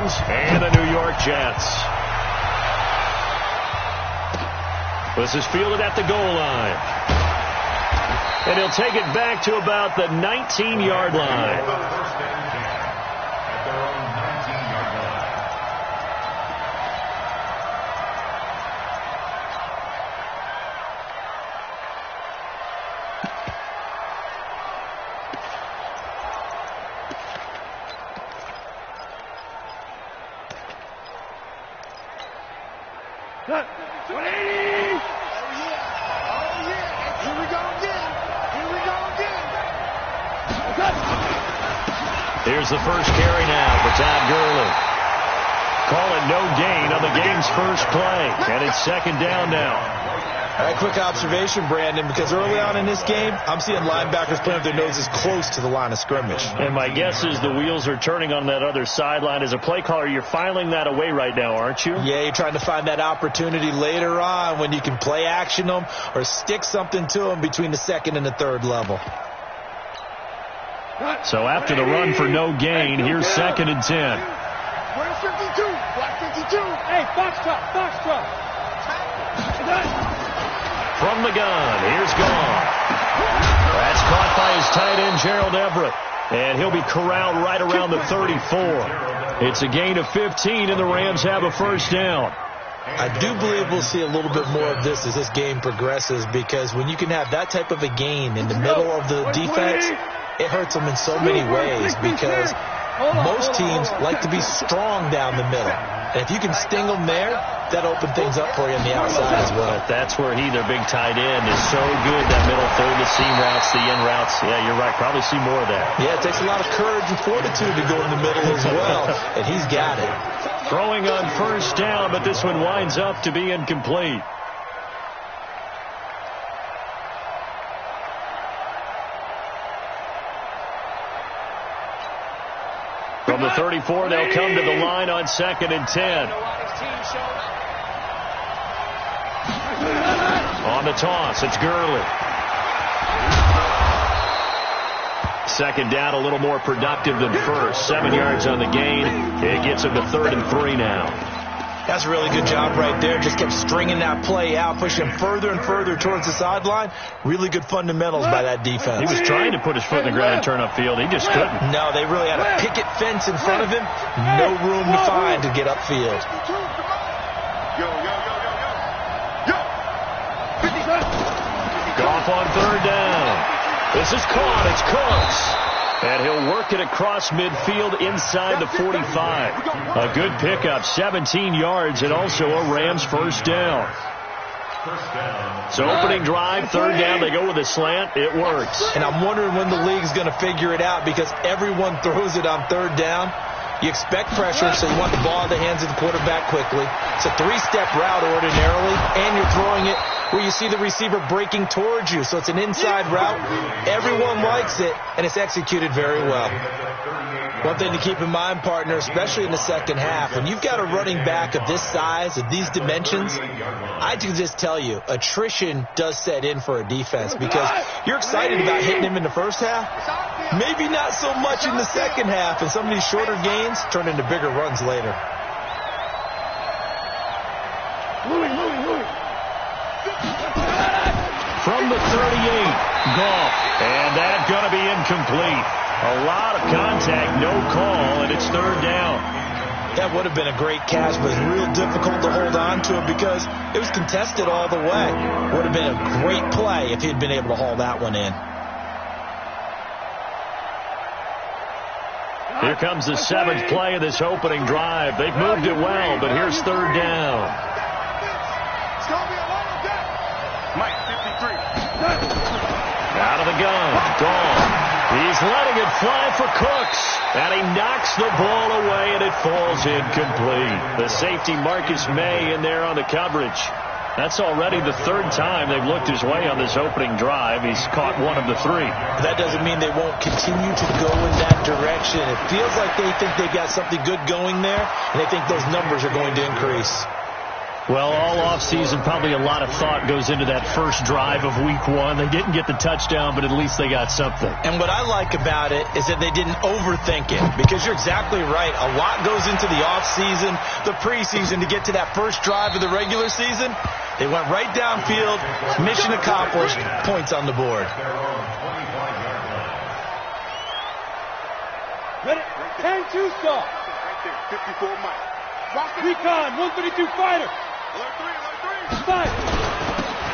Browns and the New York Jets. This is fielded at the goal line. And he'll take it back to about the 19-yard line. Here's the first carry now for Todd Gurley. Call it no gain on the game's first play. And it's second down now. All right, quick observation, Brandon, because early on in this game, I'm seeing linebackers playing with their noses close to the line of scrimmage. And my guess is the wheels are turning on that other sideline. As a play caller, you're filing that away right now, aren't you? Yeah, you're trying to find that opportunity later on when you can play action them or stick something to them between the second and the third level. So after the run for no gain, here's second and 10. Where's 52? Black 52. Hey, Foxtrot. From the gun, here's Gone. That's caught by his tight end, Gerald Everett. And he'll be corralled right around the 34. It's a gain of 15, and the Rams have a first down. I do believe we'll see a little bit more of this as this game progresses, because when you can have that type of a gain in the middle of the defense, it hurts them in so many ways, because most teams like to be strong down the middle. And if you can sting them there, that opens things up for you on the outside as well. That's where their big tight end, is so good, that middle third, the seam routes, the in routes. Yeah, you're right. Probably see more of that. Yeah, it takes a lot of courage and fortitude to go in the middle as well, and he's got it. Throwing on first down, but this one winds up to be incomplete. From the 34, they'll come to the line on second and 10. On the toss, it's Gurley. Second down, a little more productive than first. 7 yards on the gain. It gets him to 3rd and 3 now. That's a really good job right there. Just kept stringing that play out, pushing further and further towards the sideline. Really good fundamentals by that defense. He was trying to put his foot in the ground and turn upfield. He just couldn't. No, they really had a picket fence in front of him. No room to find to get upfield. Goff on 3rd down. This is caught. It's Cooks. And he'll work it across midfield inside the 45. A good pickup, 17 yards, and also a Rams first down. So opening drive, 3rd down, they go with a slant. It works. And I'm wondering when the league's going to figure it out, because everyone throws it on 3rd down. You expect pressure, so you want the ball in the hands of the quarterback quickly. It's a 3-step route ordinarily, and you're throwing it where you see the receiver breaking towards you. So it's an inside route. Everyone likes it, and it's executed very well. One thing to keep in mind, partner, especially in the second half, when you've got a running back of this size, of these dimensions, I can just tell you, attrition does set in for a defense, because you're excited about hitting him in the first half. Maybe not so much in the second half, and some of these shorter gains turn into bigger runs later. From the 38, Goff, and that's going to be incomplete. A lot of contact, no call, and it's 3rd down. That would have been a great catch, but it's real difficult to hold on to it because it was contested all the way. Would have been a great play if he'd been able to haul that one in. Here comes the 7th play of this opening drive. They've moved it well, but here's 3rd down. Out of the gun, gone. He's letting it fly for Cooks, and he knocks the ball away, and it falls incomplete. The safety, Marcus May, in there on the coverage. That's already the 3rd time they've looked his way on this opening drive. He's caught 1 of the 3. That doesn't mean they won't continue to go in that direction. It feels like they think they've got something good going there, and they think those numbers are going to increase. Well, all offseason, probably a lot of thought goes into that first drive of week one. They didn't get the touchdown, but at least they got something. And what I like about it is that they didn't overthink it, because you're exactly right. A lot goes into the offseason, the preseason, to get to that first drive of the regular season. They went right downfield, mission accomplished, points on the board. Ready? 10-2 stop. Right there, 54 Mike. Recon, 132 fighter. Fight.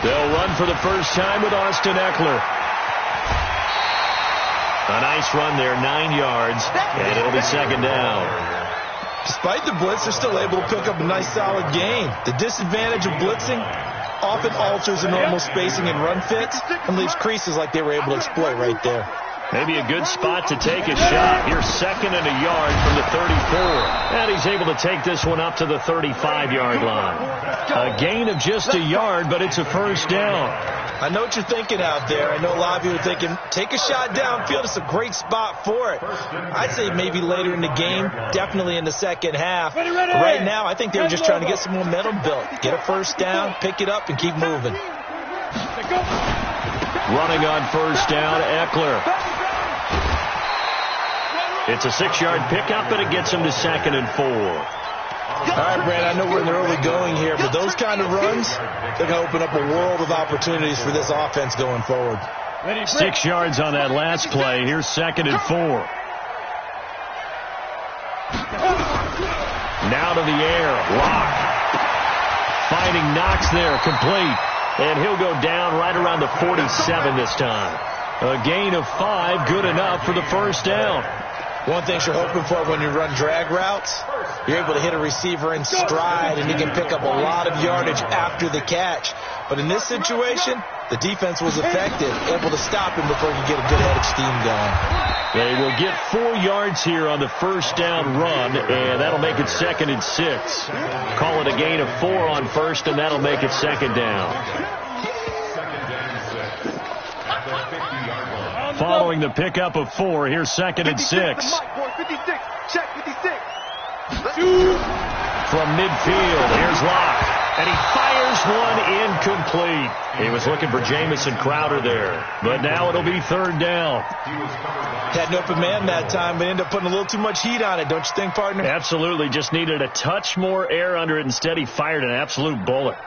They'll run for the first time with Austin Eckler. A nice run there, 9 yards, and it'll be second down. Despite the blitz, they're still able to pick up a nice solid gain. The disadvantage of blitzing often alters the normal spacing and run fits and leaves creases like they were able to exploit right there. Maybe a good spot to take a shot. Here's 2nd and a yard from the 34. And he's able to take this one up to the 35-yard line. A gain of just a yard, but it's a first down. I know what you're thinking out there. I know a lot of you are thinking, take a shot downfield. It's a great spot for it. I'd say maybe later in the game, definitely in the second half. But right now, I think they were just trying to get some momentum built. Get a first down, pick it up, and keep moving. Running on first down, Eckler. It's a 6-yard pickup, and it gets him to 2nd and 4. All right, Brad, I know we're in the early going here, but those kind of runs, they're going to open up a world of opportunities for this offense going forward. 6 yards on that last play. Here's 2nd and 4. Now to the air. Lock. Finding Knox there, complete. And he'll go down right around the 47 this time. A gain of 5, good enough for the first down. One thing you're hoping for when you run drag routes, you're able to hit a receiver in stride, and you can pick up a lot of yardage after the catch. But in this situation, the defense was effective, able to stop him before he could get a good head of steam going. They will get 4 yards here on the first down run, and that'll make it 2nd and 6. Call it a gain of 4 on first, and that'll make it 2nd down. Following the pickup of 4, here's 2nd and 6. 56, check 56. From midfield, here's Locke. And he fires one incomplete. He was looking for Jamison Crowder there. But now it'll be 3rd down. Had an open man that time, but ended up putting a little too much heat on it, don't you think, partner? Absolutely. Just needed a touch more air under it. Instead, he fired an absolute bullet.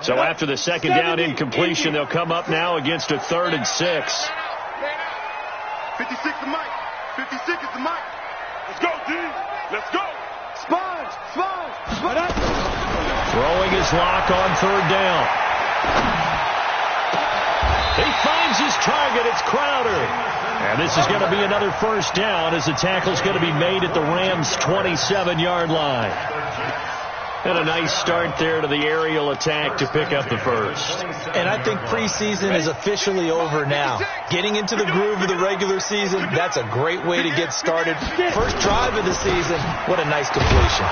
So after the 2nd down incompletion, they'll come up now against a 3rd and 6. 56 to Mike. 56 is the Mike. Let's go, D. Let's go. Sponge. Throwing his lock on 3rd down. He finds his target. It's Crowder. And this is going to be another first down as the tackle's going to be made at the Rams' 27-yard line. And a nice start there to the aerial attack to pick up the first. And I think preseason is officially over now. Getting into the groove of the regular season, that's a great way to get started. First drive of the season, what a nice completion.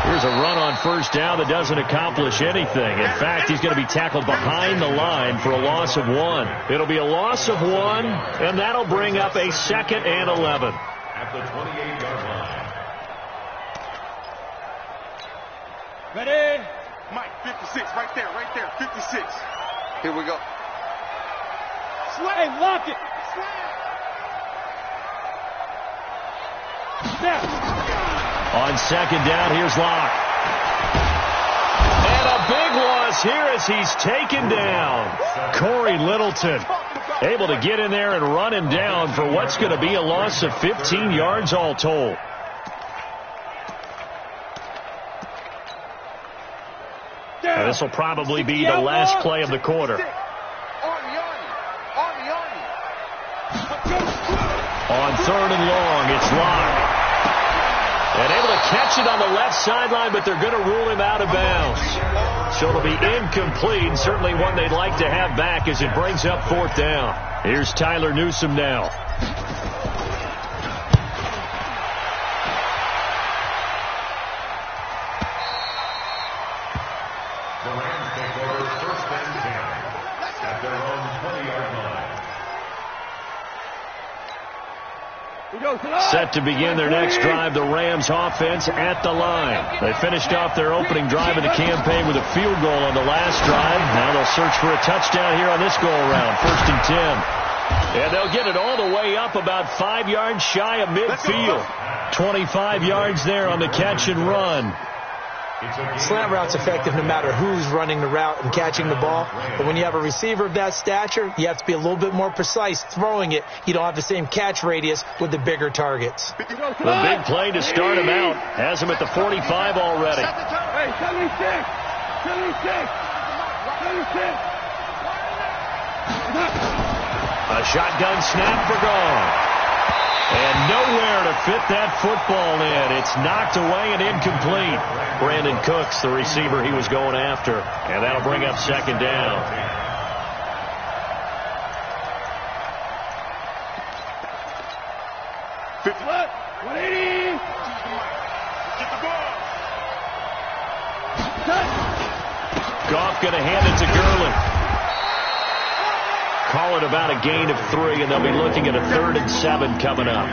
Here's a run on first down that doesn't accomplish anything. In fact, he's going to be tackled behind the line for a loss of 1. It'll be a loss of 1, and that'll bring up a 2nd and 11. At the 28-yard line. Ready? Mike, 56, right there, 56. Here we go. Hey, lock it. Snap. On 2nd down, here's Locke. And a big loss here as he's taken down. Corey Littleton able to get in there and run him down for what's going to be a loss of 15 yards all told. And this will probably be the last play of the quarter. On 3rd and long, it's Locke. And able to catch it on the left sideline, but they're going to rule him out of bounds. So it'll be incomplete, and certainly one they'd like to have back as it brings up 4th down. Here's Tyler Newsome now. Set to begin their next drive, the Rams offense at the line. They finished off their opening drive of the campaign with a field goal on the last drive. Now they'll search for a touchdown here on this go-around, 1st and 10. And they'll get it all the way up about 5 yards shy of midfield. 25 yards there on the catch and run. Slant route's effective no matter who's running the route and catching the ball. But when you have a receiver of that stature, you have to be a little bit more precise throwing it. You don't have the same catch radius with the bigger targets. The big play to start him out has him at the 45 already. Hey, 76! 76! A shotgun snap for Gone. And nowhere to fit that football in. It's knocked away and incomplete. Brandon Cooks, the receiver he was going after. And that'll bring up 2nd down. What? 180! Get the ball. Goff going to hand it to Gurley. Call it about a gain of 3, and they'll be looking at a 3rd and 7 coming up.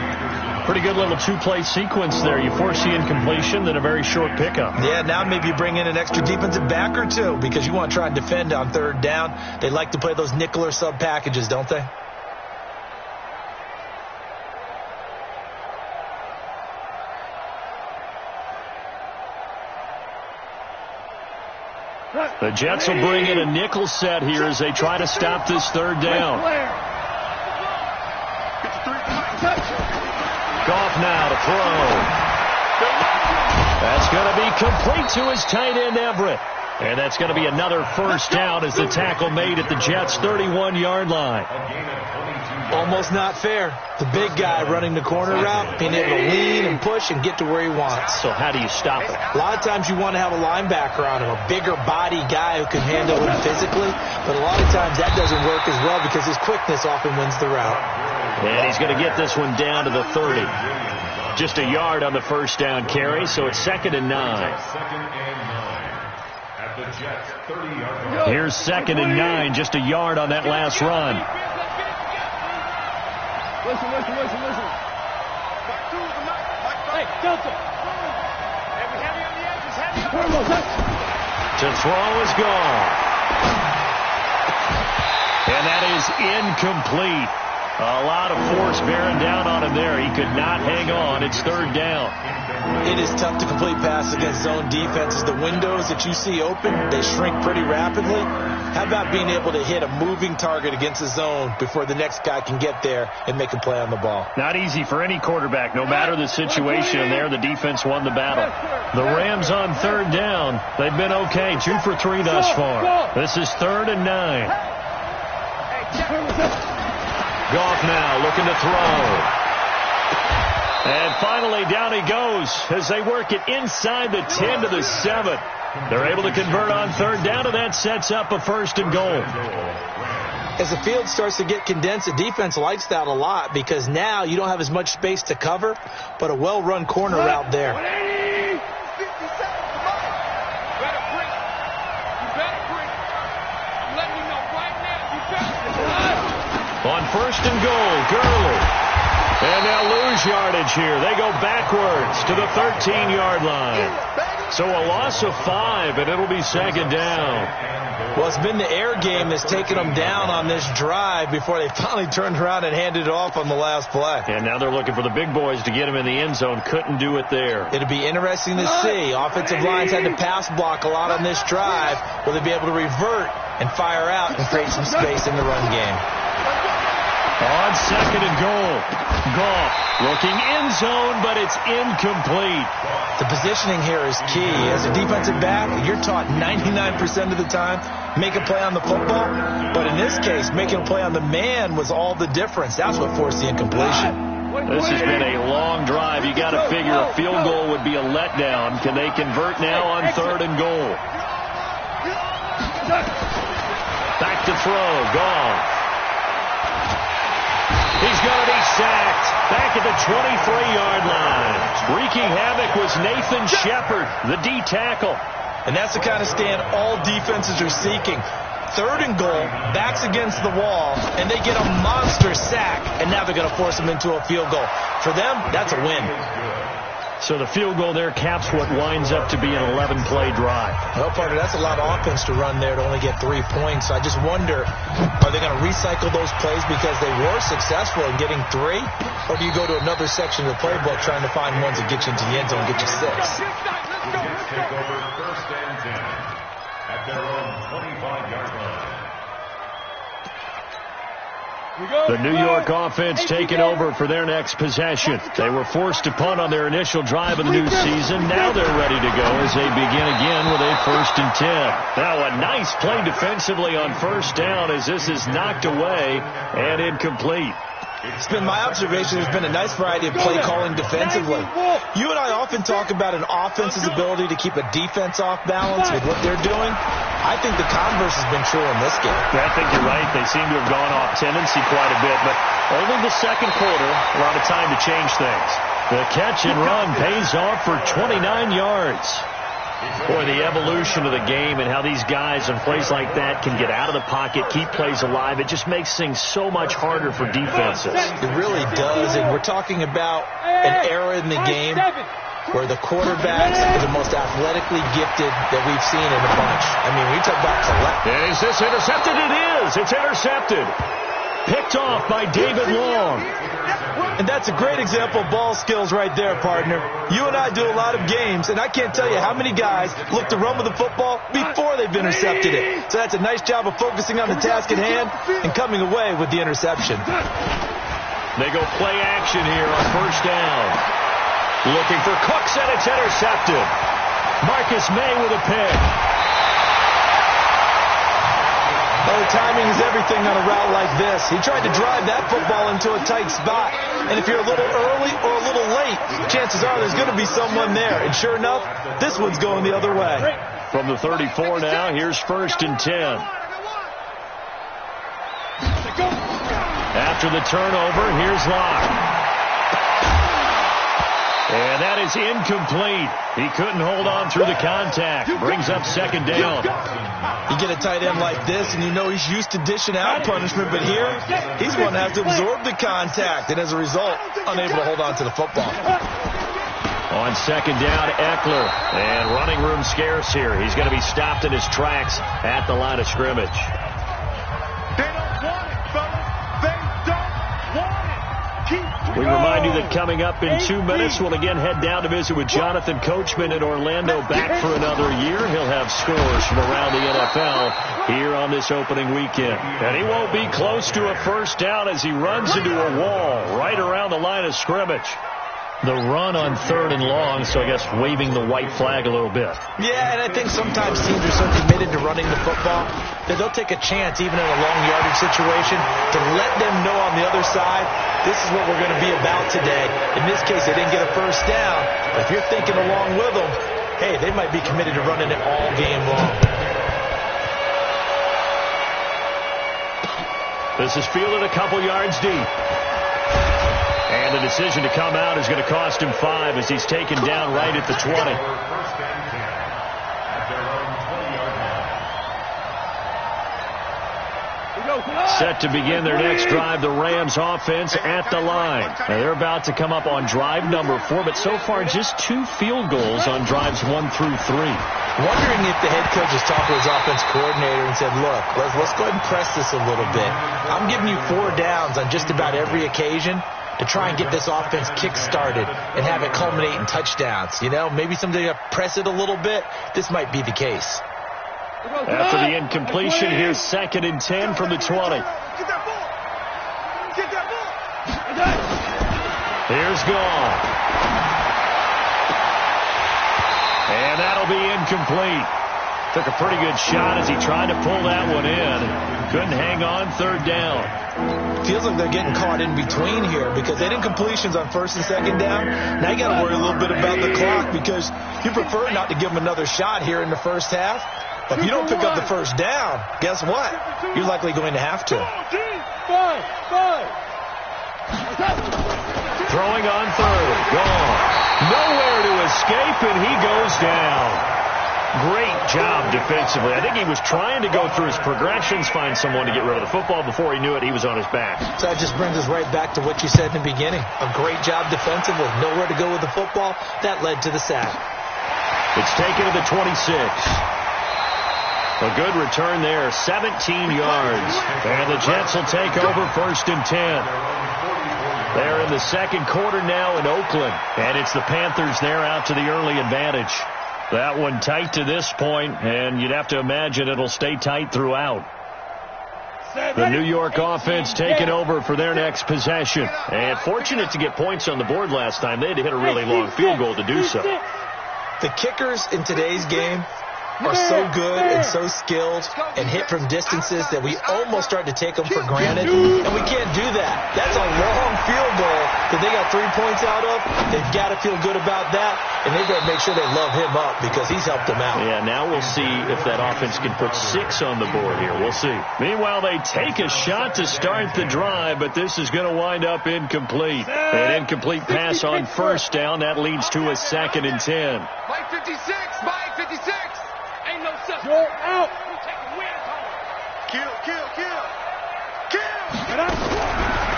Pretty good little 2-play sequence there. You force the incompletion, then a very short pickup. Yeah, now maybe you bring in an extra defensive back or two because you want to try and defend on 3rd down. They like to play those nickel or sub packages, don't they? The Jets will bring in a nickel set here as they try to stop this 3rd down. Goff now to throw. That's going to be complete to his tight end, Everett. And that's going to be another 1st down as the tackle made at the Jets' 31-yard line. Almost not fair. The big guy running the corner route, being able to lean and push and get to where he wants. So how do you stop it? A lot of times you want to have a linebacker on him, a bigger body guy who can handle him physically. But a lot of times that doesn't work as well because his quickness often wins the route. And he's going to get this one down to the 30. Just a yard on the 1st down carry, so it's 2nd and 9. Here's 2nd and 9, just a yard on that last run. Listen. Hey, Delta. To throw is gone. And that is incomplete. A lot of force bearing down on him there. He could not hang on. It's 3rd down. It is tough to complete passes against zone defenses. The windows that you see open, they shrink pretty rapidly. How about being able to hit a moving target against the zone before the next guy can get there and make a play on the ball? Not easy for any quarterback. No matter the situation there, the defense won the battle. The Rams on 3rd down. They've been okay. 2 for 3 thus far. This is 3rd and 9. Goff now looking to throw. And finally down he goes as they work it inside the 10 to the 7. They're able to convert on 3rd down, and that sets up a 1st and goal. As the field starts to get condensed, the defense likes that a lot because now you don't have as much space to cover, but a well-run corner route there. On 1st and goal, Gurley. And they'll lose yardage here. They go backwards to the 13-yard line. So a loss of 5, and it'll be 2nd down. Well, it's been the air game that's taken them down on this drive before they finally turned around and handed it off on the last play. And now they're looking for the big boys to get him in the end zone. Couldn't do it there. It'll be interesting to see. Offensive lines had to pass block a lot on this drive. Will they be able to revert and fire out and create some space in the run game? On 2nd and goal, Goff looking end zone, but it's incomplete. The positioning here is key. As a defensive back, you're taught 99% of the time, make a play on the football. But in this case, making a play on the man was all the difference. That's what forced the incompletion. This has been a long drive. You got to figure a field goal would be a letdown. Can they convert now on 3rd and goal? Back to throw, Goff. He's going to be sacked back at the 23-yard line. Wreaking havoc was Nathan Shepard, the D tackle. And that's the kind of stand all defenses are seeking. 3rd and goal, backs against the wall, and they get a monster sack, and now they're going to force them into a field goal. For them, that's a win. So the field goal there caps what winds up to be an 11-play drive. Well, partner, that's a lot of offense to run there to only get 3 points. I just wonder, are they going to recycle those plays because they were successful in getting 3? Or do you go to another section of the playbook trying to find ones that get you into the end zone and get you 6? Take over 1st and 10 at their own 25-yard line. The New York offense taking over for their next possession. They were forced to punt on their initial drive of the new season. Now they're ready to go as they begin again with a 1st and 10. Now a nice play defensively on 1st down as this is knocked away and incomplete. It's been my observation there's been a nice variety of play calling defensively. You and I often talk about an offense's ability to keep a defense off balance with what they're doing. I think the converse has been true in this game. I think you're right. They seem to have gone off tendency quite a bit, but only the 2nd quarter, a lot of time to change things. The catch and run pays off for 29 yards. Boy, the evolution of the game and how these guys on plays like that can get out of the pocket, keep plays alive, it just makes things so much harder for defenses. It really does, and we're talking about an era in the game where the quarterbacks are the most athletically gifted that we've seen in a bunch. I mean, we talk about collect. Is this intercepted? It is. It's intercepted. Picked off by David Long. And that's a great example of ball skills right there, partner. You and I do a lot of games, and I can't tell you how many guys look to run with the football before they've intercepted it. So that's a nice job of focusing on the task at hand and coming away with the interception. They go play action here on 1st down. Looking for Cooks, and it's intercepted. Marcus May with a pick. Oh, timing is everything on a route like this. He tried to drive that football into a tight spot. And if you're a little early or a little late, chances are there's going to be someone there. And sure enough, this one's going the other way. From the 34 now, here's 1st and 10. After the turnover, here's Locke. And that is incomplete. He couldn't hold on through the contact. Brings up 2nd down. You get a tight end like this, and you know he's used to dishing out punishment, but here, he's going to have to absorb the contact, and as a result, unable to hold on to the football. On 2nd down, Eckler. And running room scarce here. He's going to be stopped in his tracks at the line of scrimmage. They don't want it, fellas. They don't want it. We remind you that coming up in 2 minutes, we'll again head down to visit with Jonathan Coachman in Orlando, back for another year. He'll have scores from around the NFL here on this opening weekend. And he won't be close to a 1st down as he runs into a wall right around the line of scrimmage. The run on 3rd and long, so I guess waving the white flag a little bit. Yeah, and I think sometimes teams are so committed to running the football that they'll take a chance, even in a long yardage situation, to let them know on the other side, this is what we're going to be about today. In this case, they didn't get a 1st down, but if you're thinking along with them, hey, they might be committed to running it all game long. This is fielded a couple yards deep. And the decision to come out is going to cost him 5 as he's taken down right at the 20. Set to begin their next drive, the Rams offense at the line. Now they're about to come up on drive number 4, but so far just 2 field goals on drives 1 through 3. Wondering if the head coach has talked to his offense coordinator and said, look, let's go ahead and press this a little bit. I'm giving you 4 downs on just about every occasion to try and get this offense kick-started and have it culminate in touchdowns. You know, maybe someday you press it a little bit. This might be the case. After the incompletion, here's 2nd and 10 from the 20. Get that ball. Get that ball. Here's Gone. And that'll be incomplete. Took a pretty good shot as he tried to pull that one in. Couldn't hang on 3rd down. Feels like they're getting caught in between here because they did incompletions on 1st and 2nd down. Now you got to worry a little bit about the clock because you prefer not to give them another shot here in the first half. But if you don't pick up the 1st down, guess what? You're likely going to have to. Throwing on 3rd. Gone. Nowhere to escape, and he goes down. Great job defensively. I think he was trying to go through his progressions, find someone to get rid of the football. Before he knew it, he was on his back. So that just brings us right back to what you said in the beginning. A great job defensively. Nowhere to go with the football. That led to the sack. It's taken to the 26. A good return there, 17 yards. And the Jets will take over 1st and 10. They're in the second quarter now in Oakland. And it's the Panthers there out to the early advantage. That one tight to this point, and you'd have to imagine it'll stay tight throughout. The New York offense taking over for their next possession. And fortunate to get points on the board last time. They had to hit a really long field goal to do so. The kickers in today's game are so good and so skilled and hit from distances that we almost start to take them for granted, and we can't do that. That's a long field goal that they got 3 points out of. They've got to feel good about that, and they've got to make sure they love him up because he's helped them out. Yeah, now we'll see if that offense can put 6 on the board here. We'll see. Meanwhile, they take a shot to start the drive, but this is going to wind up incomplete. An incomplete pass on 1st down. That leads to a 2nd and 10. Mike 56, Mike 56. Ain't no such. Go out. Kill, kill, kill. Kill.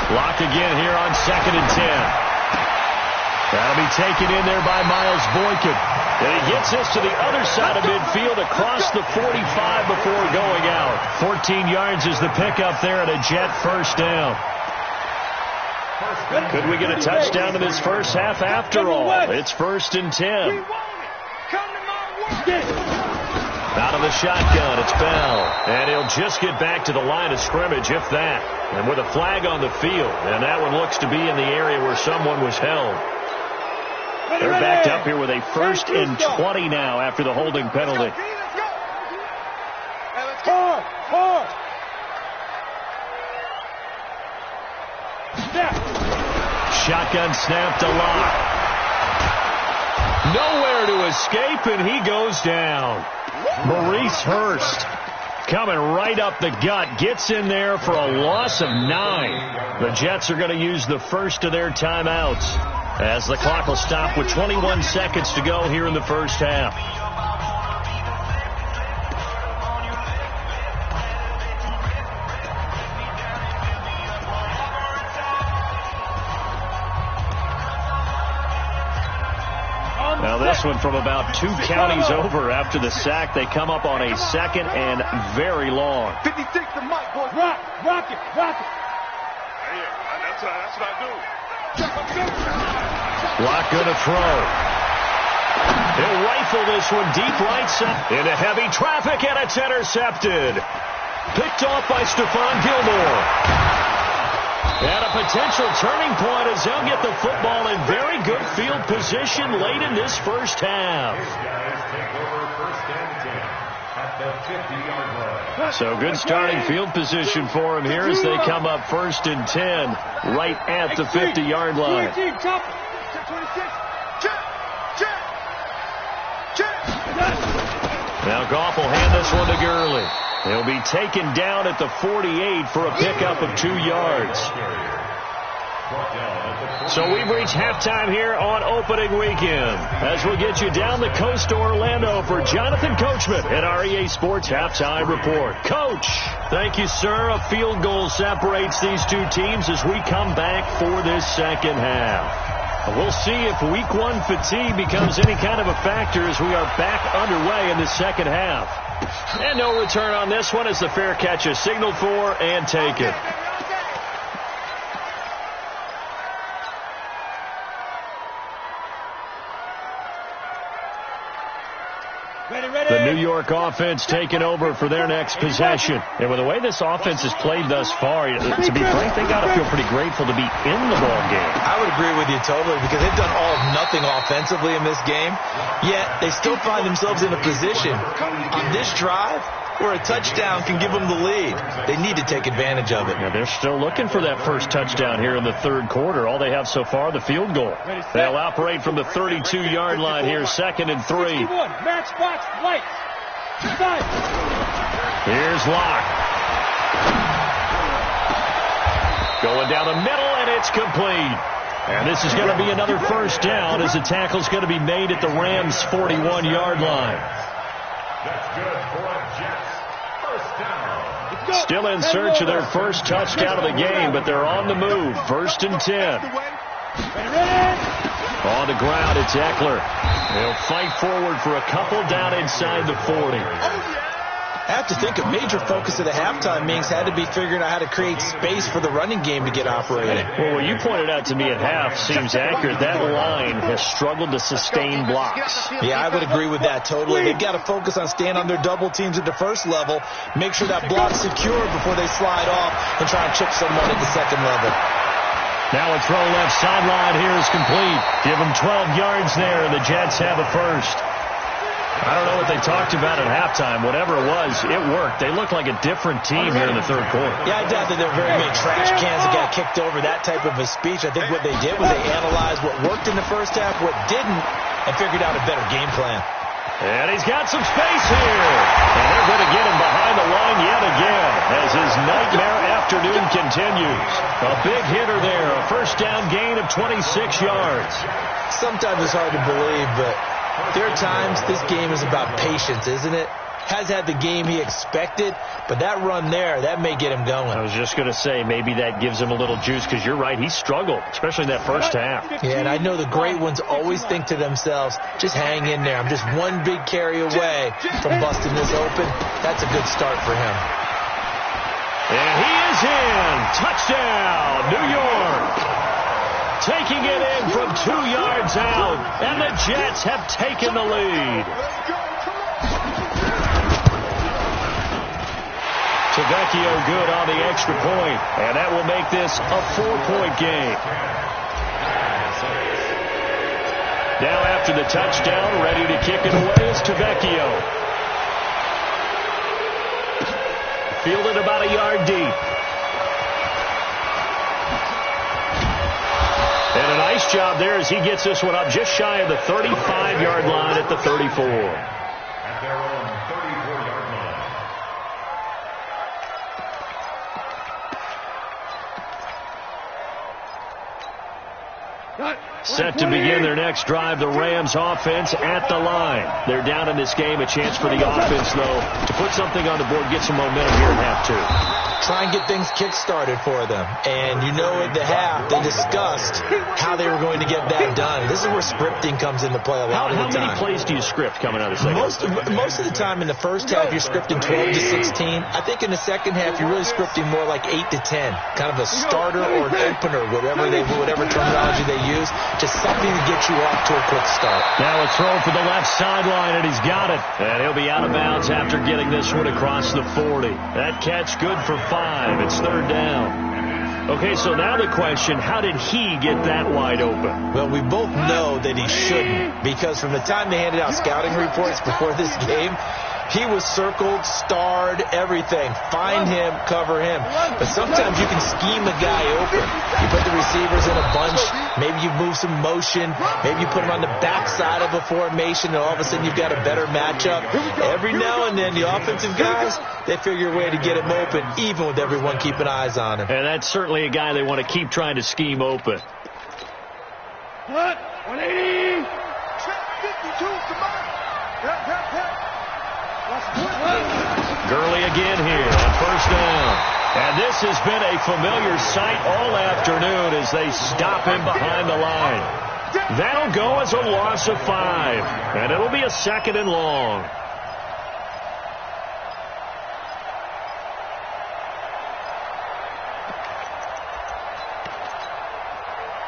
Block again here on 2nd and 10. That'll be taken in there by Miles Boykin. And he gets this to the other side of midfield across the 45 before going out. 14 yards is the pickup there at a Jet 1st down. Could we get a touchdown in this first half after all? It's 1st and 10. Out of the shotgun, it's Bell. And he'll just get back to the line of scrimmage, if that. And with a flag on the field. And that one looks to be in the area where someone was held. They're backed up here with a 1st and 20 now after the holding penalty. Shotgun snap to Locke. Nowhere to escape, and he goes down. Maurice Hurst coming right up the gut. Gets in there for a loss of 9. The Jets are going to use the first of their timeouts as the clock will stop with 21 seconds to go here in the first half. Now this one from about 2 counties over after the sack. They come up on a 2nd and very long. 56 to Mike, boys. Rock it. Yeah, that's what I do. Locke gonna throw. He'll rifle this one deep right side into heavy traffic, and it's intercepted. Picked off by Stephon Gilmore. And a potential turning point as they'll get the football in very good field position late in this first half. So good starting field position for him here as they come up 1st and 10 right at the 50-yard line. Now Goff will hand this one to Gurley. He'll be taken down at the 48 for a pickup of 2 yards. So we've reached halftime here on opening weekend as we'll get you down the coast to Orlando for Jonathan Coachman at our EA Sports Halftime Report. Coach, thank you, sir. A field goal separates these two teams as we come back for this second half. We'll see if week 1 fatigue becomes any kind of a factor as we are back underway in the second half. And no return on this one as the fair catch is signaled for and taken. The New York offense taking over for their next possession. And with the way this offense has played thus far, to be frank, they got to feel pretty grateful to be in the ball game. I would agree with you totally because they've done all of nothing offensively in this game, yet they still find themselves in a position on this drive where a touchdown can give them the lead. They need to take advantage of it. Now they're still looking for that first touchdown here in the third quarter. All they have so far, the field goal. They'll operate from the 32-yard line here, 2nd and 3. Match box, light. Here's Locke. Going down the middle, and it's complete. And this is going to be another first down as the tackle's going to be made at the Rams' 41-yard line. That's good for a Jets first down. Still in search of their first touchdown of the game, but they're on the move. 1st and 10. On the ground, it's Eckler. He'll fight forward for a couple down inside the 40. I have to think a major focus of the halftime meetings had to be figuring out how to create space for the running game to get operating. Well, what you pointed out to me at half seems accurate. That line has struggled to sustain blocks. Yeah, I would agree with that totally. They've got to focus on staying on their double teams at the first level, make sure that block's secure before they slide off and try and chip someone at the second level. Now a throw left sideline here is complete. Give them 12 yards there, and the Jets have a first. I don't know what they talked about at halftime. Whatever it was, it worked. They looked like a different team here in the third quarter. Yeah, I doubt that there were very many trash cans that got kicked over, that type of a speech. I think what they did was they analyzed what worked in the first half, what didn't, and figured out a better game plan. And he's got some space here. And they're going to get him behind the line yet again as his nightmare afternoon continues. A big hitter there, a first down gain of 26 yards. Sometimes it's hard to believe, but there are times this game is about patience, isn't it? Has had the game he expected, but that run there, that may get him going. I was just going to say, maybe that gives him a little juice, because you're right, he struggled, especially in that first half. Yeah, and I know the great ones always think to themselves, just hang in there. I'm just one big carry away from busting this open. That's a good start for him. And he is in. Touchdown, New York. Taking it in from 2 yards out, and the Jets have taken the lead. Tavecchio good on the extra point, and that will make this a 4-point game. Now after the touchdown, ready to kick it away is Tavecchio. Fielded about a yard deep. And a nice job there as he gets this one up just shy of the 35-yard line at the 34. At their own 34-yard line. Set to begin their next drive, the Rams offense at the line. They're down in this game. A chance for the offense, though, to put something on the board, get some momentum here in half two. Try and get things kick-started for them. And you know at the half, they discussed how they were going to get that done. This is where scripting comes into play a lot of the time. How many plays do you script coming out of the second? Most of the time in the first half, you're scripting 12 to 16. I think in the second half, you're really scripting more like 8 to 10. Kind of a starter or an opener, whatever terminology they use. Just something to get you off to a quick start. Now a throw for the left sideline, and he's got it. And he'll be out of bounds after getting this one across the 40. That catch good for 5. It's third down. Okay, so now the question, how did he get that wide open? Well, we both know that he shouldn't, because from the time they handed out scouting reports before this game, he was circled, starred, everything. Find him, cover him. But sometimes you can scheme a guy open. You put the receivers in a bunch. Maybe you move some motion. Maybe you put him on the backside of a formation, and all of a sudden you've got a better matchup. Every now and then, the offensive guys, they figure a way to get him open, even with everyone keeping eyes on him. And that's certainly a guy they want to keep trying to scheme open. What? 180. 52, come on. Gurley again here on first down. And this has been a familiar sight all afternoon as they stop him behind the line. That'll go as a loss of 5. And it'll be a second and long.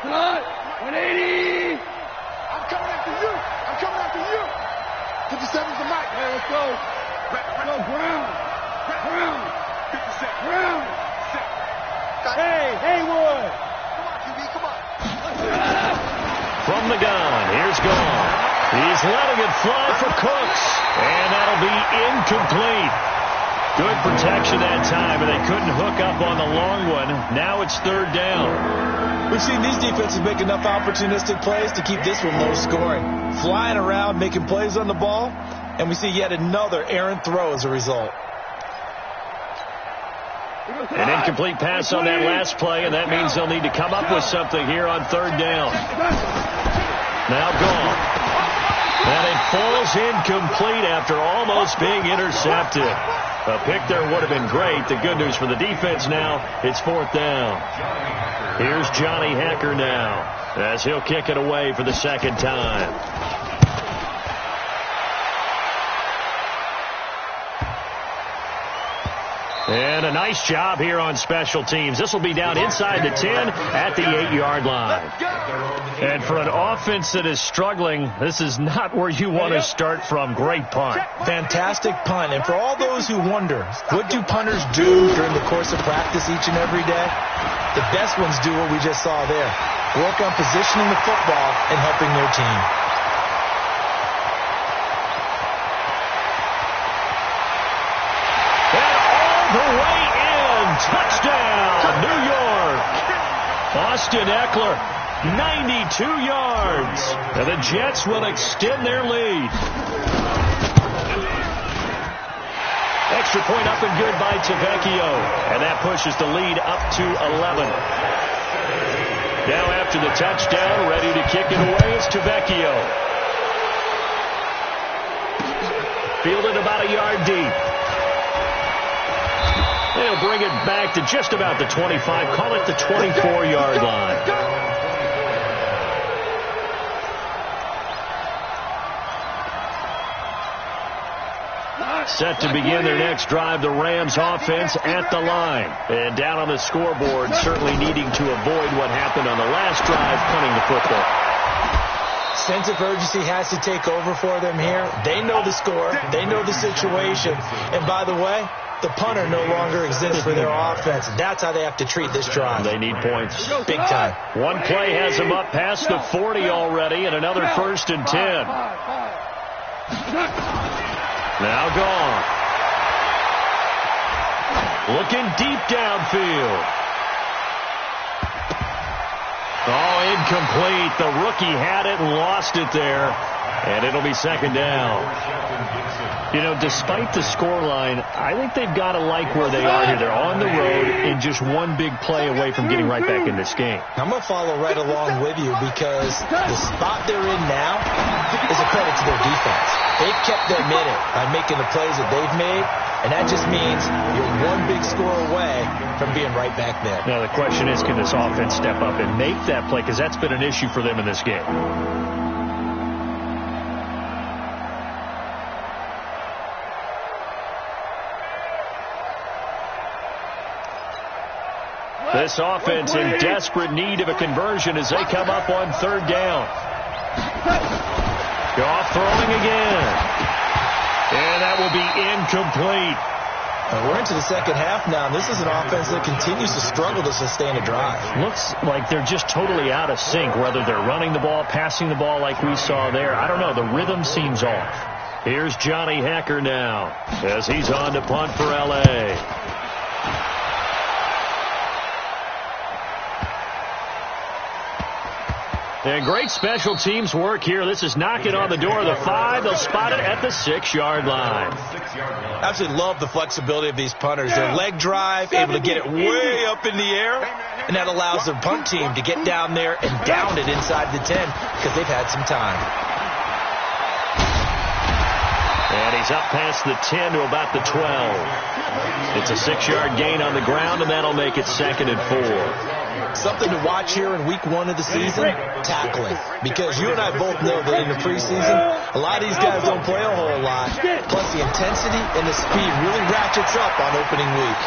What? 180. I'm coming after you. I'm coming after you. 57's the mic. Hey, let's go. Let's go, Brown. Brown. 57. Brown. Hey, Haywood. Come on, QB, come on. From the gun, here's Gone. He's letting it fly for Cooks. And that'll be incomplete. Good protection that time, and they couldn't hook up on the long one. Now it's third down. We've seen these defenses make enough opportunistic plays to keep this one low scoring. Flying around, making plays on the ball, and we see yet another errant throw as a result. An incomplete pass on that last play, and that means they'll need to come up with something here on third down. Now Gone. And it falls incomplete after almost being intercepted. A pick there would have been great. The good news for the defense now, it's 4th down. Here's Johnny Hacker now as he'll kick it away for the 2nd time. And a nice job here on special teams. This will be down inside the 10 at the 8-yard line. And for an offense that is struggling, this is not where you want to start from. Great punt. Fantastic punt. And for all those who wonder, what do punters do during the course of practice each and every day? The best ones do what we just saw there. Work on positioning the football and helping their team. The way in. Touchdown, New York. Austin Eckler, 92 yards. And the Jets will extend their lead. Extra point up and good by Tavecchio. And that pushes the lead up to 11. Now after the touchdown, ready to kick it away is Tavecchio. Fielded about a yard deep. They'll bring it back to just about the 25. Call it the 24-yard line. Set to begin their next drive, the Rams offense at the line. And down on the scoreboard, certainly needing to avoid what happened on the last drive, punting the football. Sense of urgency has to take over for them here. They know the score. They know the situation. And by the way, the punter no longer exists for their offense. That's how they have to treat this drive. They need points. Big time. One play has them up past the 40 already, and another 1st and 10. Now gone. Looking deep downfield. Oh, incomplete. The rookie had it and lost it there. And it'll be 2nd down. You know, despite the scoreline, I think they've got to like where they are here. They're on the road and just one big play away from getting right back in this game. I'm going to follow right along with you because the spot they're in now is a credit to their defense. They've kept them in it by making the plays that they've made, and that just means you're one big score away from being right back there. Now, the question is, can this offense step up and make that play? Because that's been an issue for them in this game. This offense in desperate need of a conversion as they come up on 3rd down. Goff throwing again. And that will be incomplete. We're into the 2nd half now. This is an offense that continues to struggle to sustain a drive. Looks like they're just totally out of sync, whether they're running the ball, passing the ball like we saw there. I don't know. The rhythm seems off. Here's Johnny Hacker now as he's on to punt for L.A. And great special teams work here. This is knocking on the door of the 5. They'll spot it at the 6-yard line. I absolutely love the flexibility of these punters. Their leg drive, able to get it way up in the air, and that allows their punt team to get down there and down it inside the 10 because they've had some time. And he's up past the 10 to about the 12. It's a 6-yard gain on the ground, and that'll make it 2nd and 4. Something to watch here in week 1 of the season, tackling. Because you and I both know that in the preseason, a lot of these guys don't play a whole lot. Plus the intensity and the speed really ratchets up on opening week.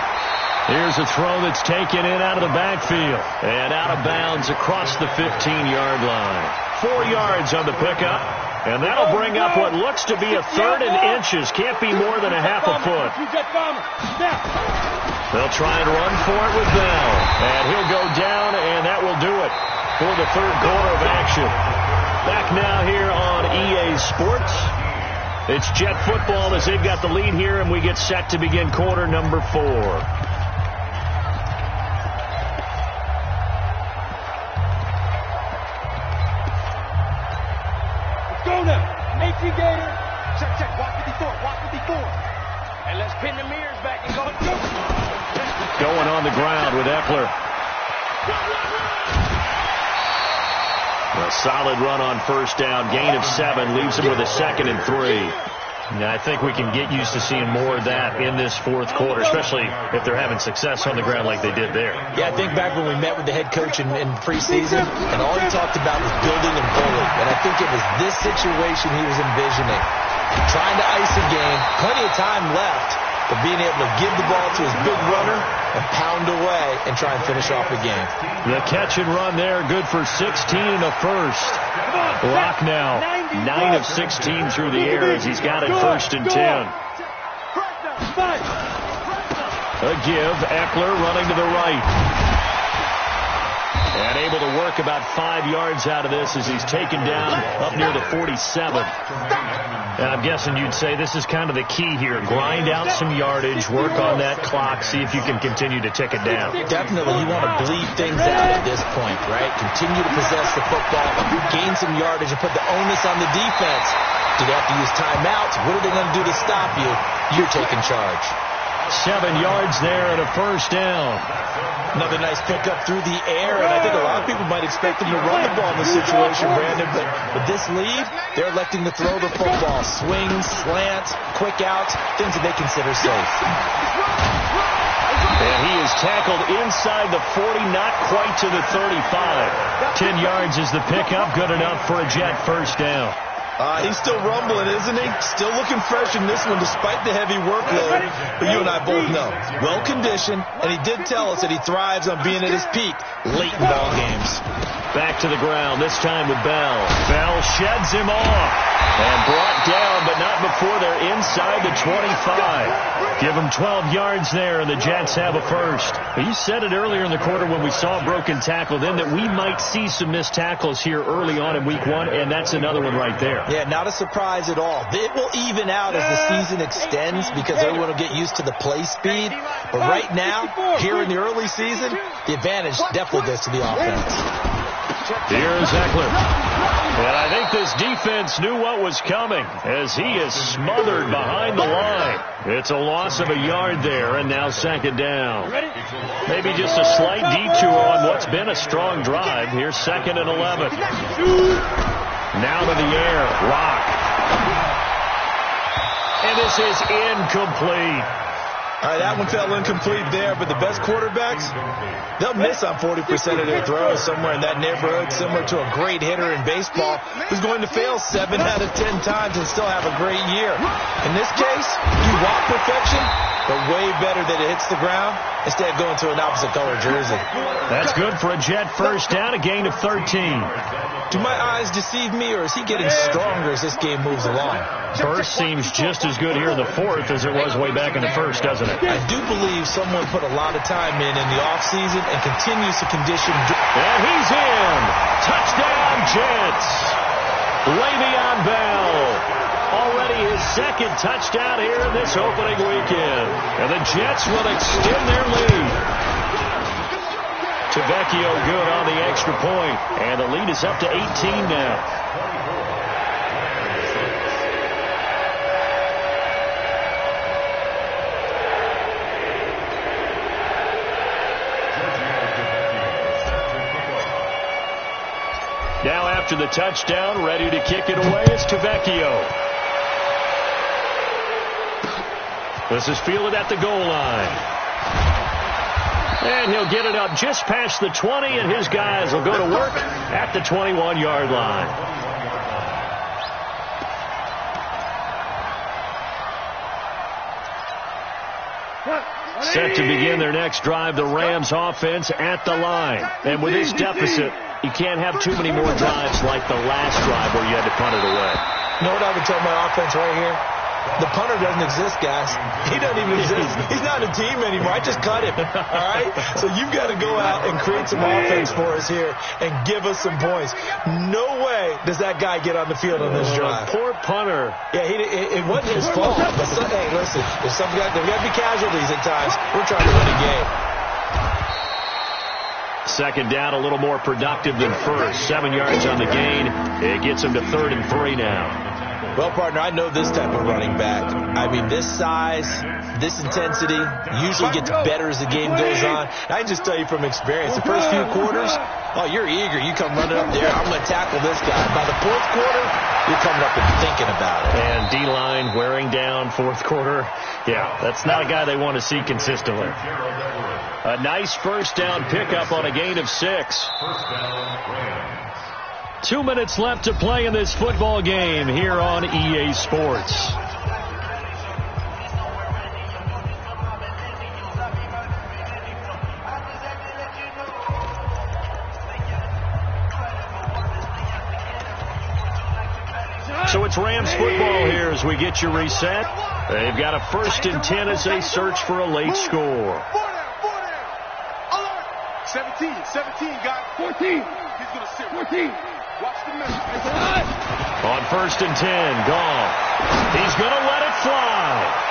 Here's a throw that's taken in out of the backfield. And out of bounds across the 15-yard line. 4 yards on the pickup. And that'll bring up what looks to be a 3rd and inches. Can't be more than a half a foot. They'll try and run for it with Bell. And he'll go down, and that will do it for the 3rd quarter of action. Back now here on EA Sports. It's Jet football as they've got the lead here, and we get set to begin quarter number 4. Go now. Make you Gator. Check. Walk 54. Walk 54. And let's pin the mirrors back and go. Going on the ground with Eckler. A solid run on first down. Gain of 7 leaves him with a 2nd and 3. Now, I think we can get used to seeing more of that in this fourth quarter, especially if they're having success on the ground like they did there. Yeah, I think back when we met with the head coach in preseason, and all he talked about was building and bullying. And I think it was this situation he was envisioning. Trying to ice a game, plenty of time left, but being able to give the ball to his big runner and pound away and try and finish off the game. The catch and run there, good for 16 and a first. Block now, 9 of 16 through the air as he's got it 1st and 10. A give, Eckler running to the right. And able to work about 5 yards out of this as he's taken down up near the 47. And I'm guessing you'd say this is kind of the key here. Grind out some yardage, work on that clock, see if you can continue to tick it down. Definitely, you want to bleed things out at this point, right? Continue to possess the football, gain some yardage, and put the onus on the defense. Do they have to use timeouts? What are they going to do to stop you? You're taking charge. 7 yards there and a first down. Another nice pickup through the air, and I think a lot of people might expect them to run the ball in this situation, Brandon, but with this lead, they're electing to throw the football. Swings, slants, quick outs, things that they consider safe. And he is tackled inside the 40, not quite to the 35. 10 yards is the pickup, good enough for a Jet first down. He's still rumbling, isn't he? Still looking fresh in this one despite the heavy workload. But you and I both know, well-conditioned, and he did tell us that he thrives on being at his peak late in ball games. Back to the ground, this time with Bell. Bell sheds him off and brought down, but not before they're inside the 25. Give him 12 yards there, and the Jets have a first. You said it earlier in the quarter when we saw a broken tackle then that we might see some missed tackles here early on in week 1, and that's another one right there. Yeah, not a surprise at all. It will even out as the season extends because everyone will get used to the play speed. But right now, here in the early season, the advantage definitely goes to the offense. Here's Eckler. And I think this defense knew what was coming as he is smothered behind the line. It's a loss of a yard there, and now 2nd down. Maybe just a slight detour on what's been a strong drive. Here's 2nd and 11. Now to the air, Rock. And this is incomplete. All right, that one fell incomplete there, but the best quarterbacks, they'll miss on 40% of their throws somewhere in that neighborhood, similar to a great hitter in baseball who's going to fail 7 out of 10 times and still have a great year. In this case, you want perfection, but way better that it hits the ground instead of going to an opposite color jersey. That's good for a Jet first down, a gain of 13. Do my eyes deceive me, or is he getting stronger as this game moves along? First seems just as good here in the 4th as it was way back in the 1st, doesn't it? I do believe someone put a lot of time in the offseason and continues to condition. And he's in. Touchdown, Jets. Le'Veon Bell. Already his 2nd touchdown here in this opening weekend. And the Jets will extend their lead. Tavecchio good on the extra point. And the lead is up to 18 now. Now after the touchdown, ready to kick it away is Tavecchio. This is fielded at the goal line. And he'll get it up just past the 20, and his guys will go to work at the 21-yard line. Set to begin their next drive, the Rams offense at the line. And with this deficit, you can't have too many more drives like the last drive where you had to punt it away. You know what I would tell my offense right here? The punter doesn't exist, guys. He doesn't even exist. He's not a team anymore. I just cut him. All right? So you've got to go out and create some offense for us here and give us some points. No way does that guy get on the field on this drive. Poor punter. Yeah, it wasn't his fault. But hey, listen, there's got to be casualties at times. We're trying to win a game. 2nd down, a little more productive than first. 7 yards on the gain. It gets him to 3rd and 3 now. Well, partner, I know this type of running back. I mean, this size, this intensity usually gets better as the game goes on. I can just tell you from experience, the first few quarters, Oh, you're eager. You come running up there. I'm going to tackle this guy. By the fourth quarter, you're coming up and thinking about it. And D-line wearing down fourth quarter. Yeah, that's not a guy they want to see consistently. A nice first down pickup on a gain of 6. 2 minutes left to play in this football game here on EA Sports. So it's Rams football here as we get you reset. They've got a 1st and 10 as they search for a late score. 17, got 14. He's going to sit. 14. Watch the middle. On 1st and 10, gone. He's going to let it fly.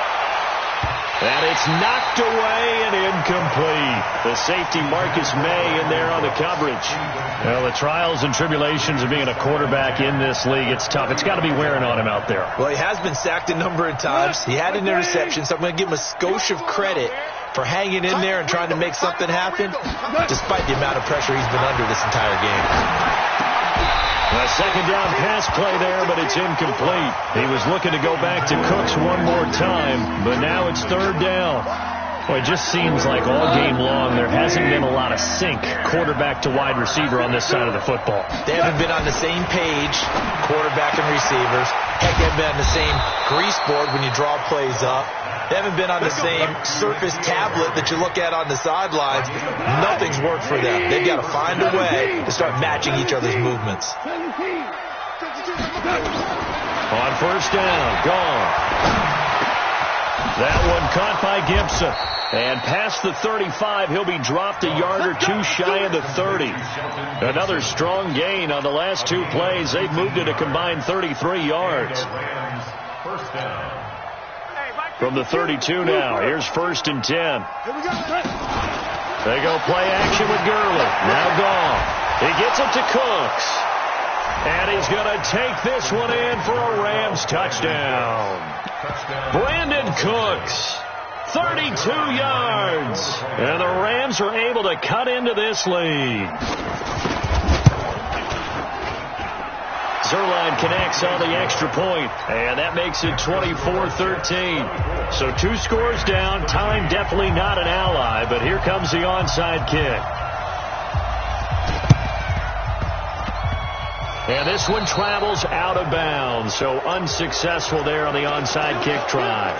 And it's knocked away and incomplete. The safety Marcus May in there on the coverage. Well, the trials and tribulations of being a quarterback in this league, it's tough. It's got to be wearing on him out there. Well, he has been sacked a number of times. He had an interception, so I'm going to give him a skosh of credit for hanging in there and trying to make something happen, despite the amount of pressure he's been under this entire game. A second down pass play there, but it's incomplete. He was looking to go back to Cooks one more time, but now it's 3rd down. Well, it just seems like all game long there hasn't been a lot of sync quarterback to wide receiver on this side of the football. They haven't been on the same page, quarterback and receivers. Heck, they haven't been on the same grease board when you draw plays up. They haven't been on the same Surface tablet that you look at on the sidelines. Nothing's worked for them. They've got to find a way to start matching each other's movements. On 1st down, gone. That one caught by Gibson. And past the 35, he'll be dropped a yard or 2 shy of the 30. Another strong gain on the last 2 plays. They've moved it a combined 33 yards. From the 32 now, here's 1st and 10. They go play action with Gurley. Now gone. He gets it to Cooks. And he's going to take this one in for a Rams touchdown. Brandon Cooks, 32 yards. And the Rams are able to cut into this lead. Zerline connects on the extra point, and that makes it 24-13. So 2 scores down. Time definitely not an ally, but here comes the onside kick. And this one travels out of bounds, so unsuccessful there on the onside kick try.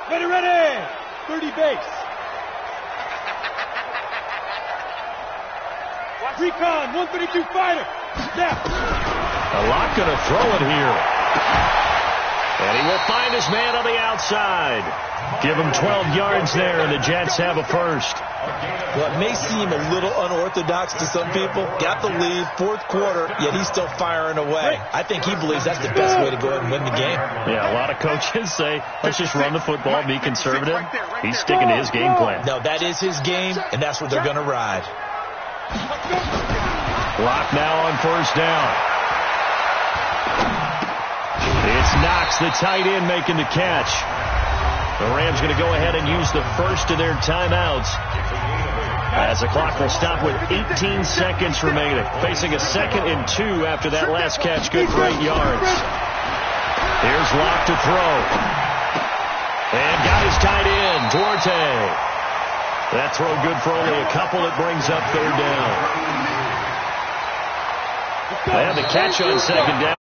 Ready. 30 base. Recon, 132 fighter. Snap. A lot going to throw it here. And he will find his man on the outside. Give him 12 yards there, and the Jets have a 1st. Well, it may seem a little unorthodox to some people. Got the lead, 4th quarter, yet he's still firing away. I think he believes that's the best way to go ahead and win the game. Yeah, a lot of coaches say, let's just run the football, be conservative. He's sticking to his game plan. No, that is his game, and that's what they're going to ride. Clock now on 1st down. It's Knox, the tight end, making the catch. The Rams going to go ahead and use the first of their timeouts, as the clock will stop with 18 seconds remaining. Facing a 2nd and 2 after that last catch, good for 8 yards. Here's Locke to throw. And got his tight end, Duarte. That throw good for only a couple. It brings up 3rd down. They have the catch on 2nd down.